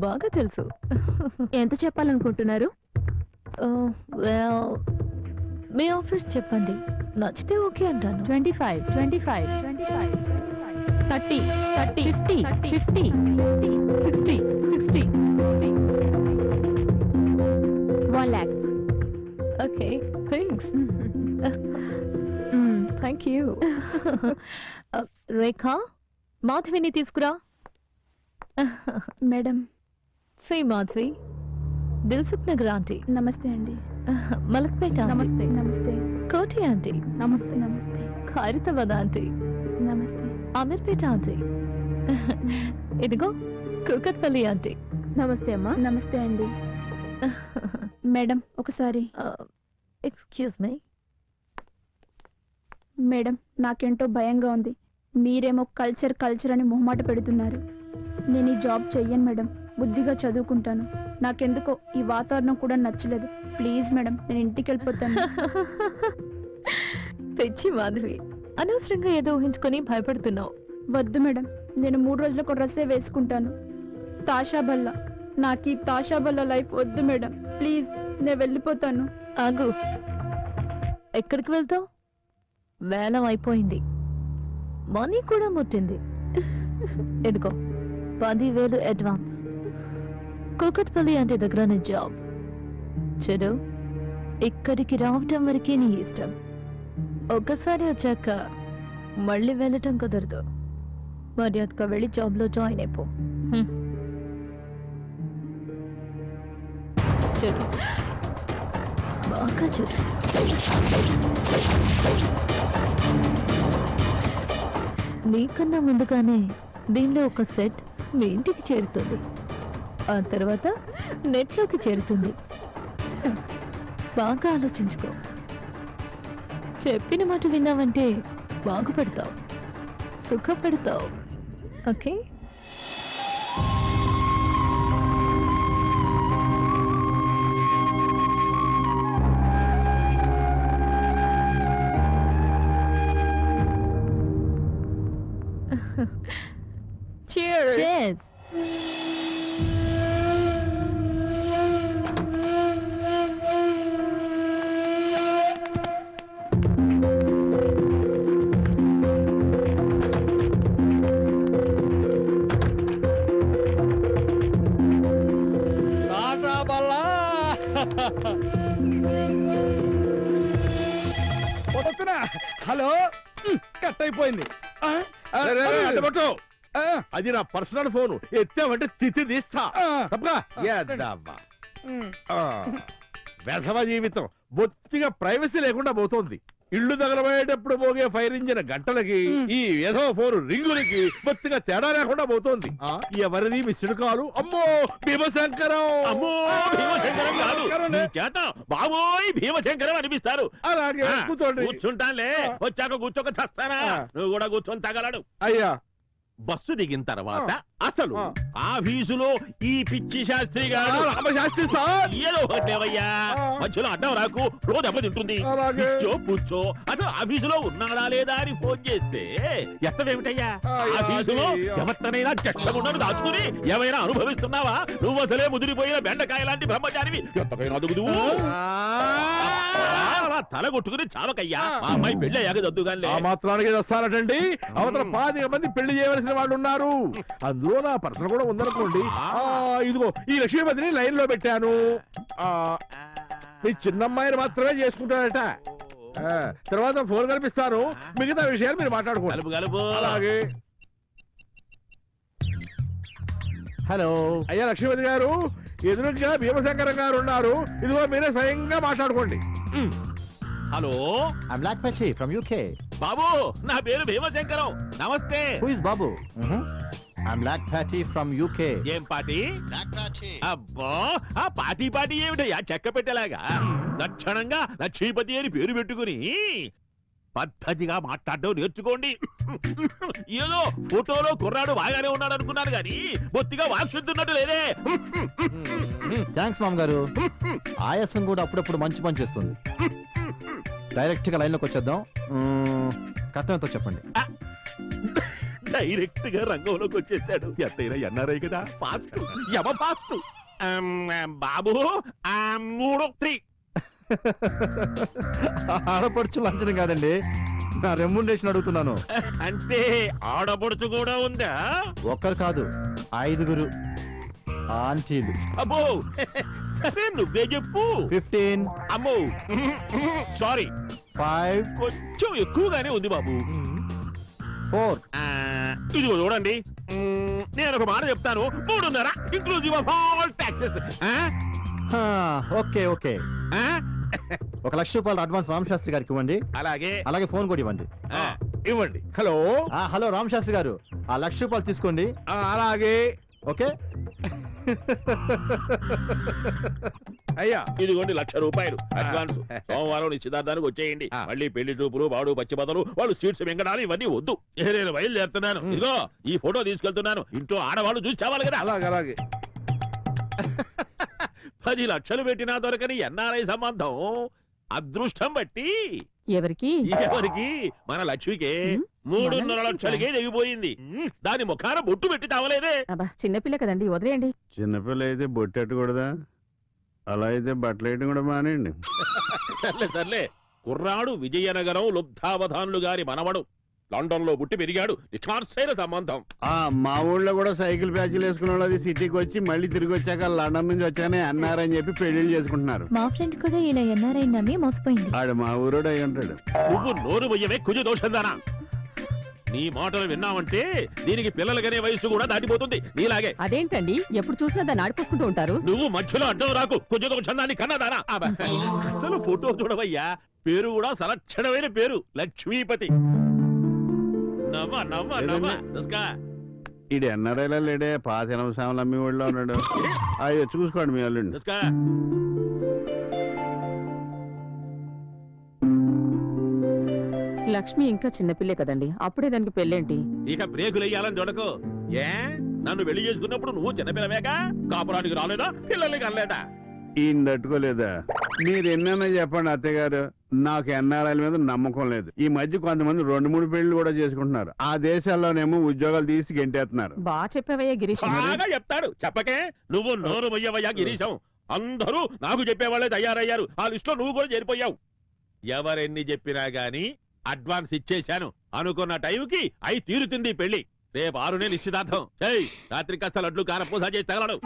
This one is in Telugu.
బాగా తెలుసు. ఎంత చెప్పాలనుకుంటున్నారు? వెల్, మీ ఆఫర్స్ చెప్పండి, నచ్చితే ఓకే అంటాను. 25, 25, 25, 30, 30, 50, 50, 60, 60, 1 lakh. Okay, thanks. Thank you. Rekha, మాధవిని తీసుకురా. మేడం. శ్రీ మాధవి, దిల్సుఖ్ నగర్ ఆంటీ. నమస్తే అండి. మలక్పేట ఆంటీ. నమస్తే. నమస్తే. కోటి ఆంటీ. నమస్తే. నమస్తే. ఖైరతాబాద్ ఆంటీ. నమస్తే. అమీర్పేట ఆంటీ. ఇదిగో కూకట్పల్లి ఆంటీ. నమస్తే అమ్మా. నమస్తే అండి. మేడం ఒకసారి. Excuse me. మేడం, నాకేంటో భయంగా ఉంది. మీరేమో కల్చర్ కల్చర్ అని మొహమాట పెడుతున్నారు. నేను ఈ జాబ్ చెయ్యను మేడం. బుద్ధిగా చదువుకుంటాను. నాకెందుకో ఈ వాతావరణం కూడా నచ్చలేదు. ప్లీజ్ మేడం, నేను ఇంటికి వెళ్ళిపోతాను. తెచ్చి మాధవి, అనవసరంగా ఏదో ఊహించుకొని భయపడుతున్నావు. వద్దు మేడం, నేను 3 రోజులకు డ్రెస్సే వేసుకుంటాను. తాషాబల్లా, నాకు ఈ తాషాబల్లా లైఫ్ వద్దు మేడం. ప్లీజ్, నేను వెళ్ళిపోతాను. ఆగు. ఎక్కడికి వెళ్తావు? వేలం అయిపోయింది, మనీ కూడా ముట్టింది. ఎదుగో 10,000 అడ్వాన్స్. కూకట్పల్లి అంటే దగ్గర జాబ్. చెడు, ఇక్కడికి రావటం వరకే నీ ఇష్టం. ఒకసారి వచ్చాక మళ్ళీ వెళ్ళటం కుదరదు. మర్యాదగా వెళ్ళి జాబ్లో జాయిన్ అయిపో. చెడు, బాగా చెడు. నీకన్నా ముందుగానే దీనిలో ఒక సెట్ మీ ఇంటికి చేరుతుంది. ఆ తర్వాత నెట్లోకి చేరుతుంది. బాగా ఆలోచించుకో. చెప్పిన మాట విన్నావంటే బాగుపడతావు, సుఖపడతావు. Okay? Cheers. Cheers. Hello, cut అయిపోయింది. అది నా పర్సనల్ ఫోన్. ఎత్తామంటే తిత్తి తీస్తా. వెధవ జీవితం బొత్తిగా ప్రైవసీ లేకుండా పోతోంది. ఇల్లు తగలబోయేటప్పుడు మోగే ఫైర్ ఇంజిన్ గంటలకి ఈ వెధవ ఫోన్ రింగులకి బొత్తిగా తేడా లేకుండా పోతోంది. ఎవరిది మిస్డ్ కాలు? అమ్మో భీమశంకరం! అమ్మో భీమశంకరం కాదు, నీ చేత బాబోయ్ భీమశంకరం అనిపిస్తారు. అలాగే కూర్చోండి. కూర్చుంటానులే, వచ్చాక కూర్చోక చస్తానా? నువ్వు కూడా కూర్చొని తగలడు. అయ్యా, బస్సు దిగిన తర్వాత అసలు ఆఫీసులో ఈ పిచ్చి శాస్త్రి గారు రామశాస్త్రి సార్ ఏదో ఒకటేవయ్యా, మధ్యలో అడ్డం రాకు, రోజు దెబ్బ తింటుంది. కూర్చో కూర్చో. అసలు ఆఫీసులో ఉన్నాడా లేదా అని ఫోన్ చేస్తే ఎత్తవేమిటయ్యా? ఆఫీసులో ఎవరినైనా చెట్టముండను దాచుకుని ఏమైనా అనుభవిస్తున్నావా? నువ్వు అసలే ముదిరిపోయిన బెండకాయ లాంటి బ్రహ్మచారివి. ఎంతకైనా అదుగుదు. తల కొట్టుకుని చావకయ్యా. మా అమ్మాయి పెళ్లి అయ్యాక దద్దుగానే. ఆ మాత్రానికి వస్తారటండి. అవతల 25 మంది పెళ్లి చేయవలసిన వాళ్ళు ఉన్నారు. అందులో నా పర్సన్ కూడా ఉందనుకోండి. ఇదిగో ఈ లక్ష్మీపతిని లైన్ లో పెట్టాను. మీ చిన్నమ్మాయిని మాత్రమే చేసుకుంటాడట. తర్వాత ఫోన్ కల్పిస్తాను, మిగతా విషయాలు మీరు మాట్లాడుకోండి. అలాగే. హలో అయ్యా లక్ష్మీపతి గారు, ఎదురుగా భీమశంకరం గారు ఉన్నారు. ఇదిగో మీరే స్వయంగా మాట్లాడుకోండి. Hello, I'm black patchy from UK. Babu, నా పేరు భీమశంకరం. నమస్తే. Who is Babu? I'm black patty from UK. ఏం పార్టీ? అబ్బో, ఆ పార్టీ పార్టీ ఏమిటయ్యా చెక్క పెట్టేలాగా? లక్షణంగా లక్ష్మీపతి అని పేరు పెట్టుకుని పద్ధతిగా మాట్లాడడం నేర్చుకోండి. ఏదో ఫోటోలో కుర్రాడు బాగానే ఉన్నాడు అనుకున్నాను గాని బొత్తిగా వాక్శుద్ధున్నట్టు లేదే. థ్యాంక్స్ మామ్ గారు. ఆయాసం కూడా అప్పుడప్పుడు మంచి పని చేస్తుంది. డైరెక్ట్ గా లైన్ లోకి వచ్చేద్దాం. కట్నం ఎంతో చెప్పండి. డైరెక్ట్ గా రంగంలోకి వచ్చేసాడు. ఎంతైనా ఎన్ఆర్ఐ కదా, ఫాస్ట్ యమ ఫాస్ట్. బాబు 3 3 ఆడపడుచు లంచనం కాదండి, నా రెమ్యునరేషన్ అడుగుతున్నాను. అంటే ఆడపడుచు కూడా ఉందా? ఒక్కరు కాదు, 5 ఆంటీలు. అబ్బో సరే నువ్వే చెప్పు. 15, అమ్మో సారీ 5, కొంచెం ఎక్కువగానే ఉంది బాబు. 4. ఇదిగో చూడండి, నేను ఒక మాట చెప్తాను, 3.5 inclusive of all taxes. Okay okay, 1 లక్ష రూపాయలు అడ్వాన్స్ రామశాస్త్రి గారికి ఇవ్వండి. అలాగే అలాగే ఫోన్ కూడా ఇవ్వండి. ఇవ్వండి. హలో హలో రామశాస్త్రి గారు, 1 లక్ష రూపాయలు తీసుకోండి. అలాగే ఓకే. అయ్యా. ఇదిగోండి 1,00,000 రూపాయలు అడ్వాన్స్. సోమవారం నిశ్చితార్థానికి వచ్చేయండి. మళ్ళీ పెళ్లి చూపులు, వాడు పచ్చి బదులు, వాళ్ళు స్వీట్స్ వెంకడాలు ఇవన్నీ వద్దు. నేను బయలుదేరుతున్నాను. ఇదిగో ఈ ఫోటో తీసుకెళ్తున్నాను. ఇంట్లో ఆడవాళ్ళు చూసి చావాలి కదా. అలాగే 10 లక్షలు పెట్టినా దొరకని ఎన్ఆర్ఐ సంబంధం అదృష్టం బట్టి ఎవరికి? ఎవరికి? మన లక్ష్మికే 3.5 లక్షలకే దిగిపోయింది. దాని ముఖాన బొట్టు పెట్టి తావలేదే. అబ్బా చిన్నపిల్ల కదండి, వదిలేయండి. చిన్నపిల్ల అయితే బొట్టెట్టకూడదా? అలా అయితే బట్టలు వేయడం కూడా మానేయండి. సర్లే కుర్రాడు విజయనగరం లుబ్ధావధానులు గారి మనవడు. లండన్ లో పుట్టి పెరిగాడు. నిఖార్సైన సంబంధం. మా ఊళ్ళో కూడా సైకిల్ ప్యాచ్లు వేసుకున్న వాళ్ళది సిటీకి వచ్చి మళ్ళీ తిరిగి వచ్చాక లండన్ నుంచి వచ్చానే అన్నారని చెప్పి పెళ్లిళ్ళు చేసుకుంటున్నారు. మా ఫ్రెండ్ కూడా ఇలా ఎన్ఆర్ఐ నమ్మి మోసపోయింది. ఆడు మా ఊరోడు అయి ఉంటాడు. నువ్వు నోరు మొయ్యవే కుజ దోషందానా. నీ మాటలు విన్నావంటే దీనికి పిల్లలకనే వయసు కూడా దాటిపోతుంది నీలాగే. అదేంటండి ఎప్పుడు చూసినా దాన్ని ఆడిపోసుకుంటూ ఉంటారు. నువ్వు మధ్యలో అడ్డం రాకు. కుజ దోషందాన్ని కన్నదానా. అసలు ఫోటో చూడవయ్యా, పేరు కూడా సలక్షణమైన పేరు, లక్ష్మీపతి. నవ్వ నవ్వ నవ్వ. ఈడు ఎన్ఆర్ఐలో లేడే, పాత సాములు అమ్మి ఊళ్ళో ఉన్నాడు. అయ్యో చూసుకోండి మీ అల్లుండి. లక్ష్మి ఇంకా చిన్నపిల్లే కదండి, అప్పుడే దానికి పెళ్ళేంటి? ఇక బ్రేకులు వేయాలని చూడకు. ఏ నన్ను పెళ్లి చేసుకున్నప్పుడు నువ్వు చిన్నపిల్లవేగా, కాపురానికి రాలేదా, పిల్లల్ని కనలేదా? ఈయన తట్టుకోలేదా? మీరు ఎన్నైనా చెప్పండి అత్తయ్య, నాకు ఎన్ఆర్ఐల మీద నమ్మకం లేదు. ఈ మధ్య కొంతమంది 2-3 పెళ్లి కూడా చేసుకుంటున్నారు. ఆ దేశాల్లోనేమో ఉద్యోగాలు తీసి గెంటేస్తున్నారు. బాగా చెప్పావయ్యా గిరీష్. బాగా చెప్తాడు. చెప్పకే నువ్వు నోరు మొయ్యవయ్యా గిరీశం. అందరూ నాకు చెప్పేవాళ్ళే తయారయ్యారు. ఆ లిస్ట్ లో నువ్వు కూడా చేరిపోయావు. ఎవరెన్ని చెప్పినా గాని అడ్వాన్స్ ఇచ్చేశాను. అనుకున్న టైంకి అయి తీరుతుంది పెళ్లి. రేపు 6 నిశ్చితార్థం. రాత్రి కాస్త లడ్లు కారపూస చేసి తగలడు.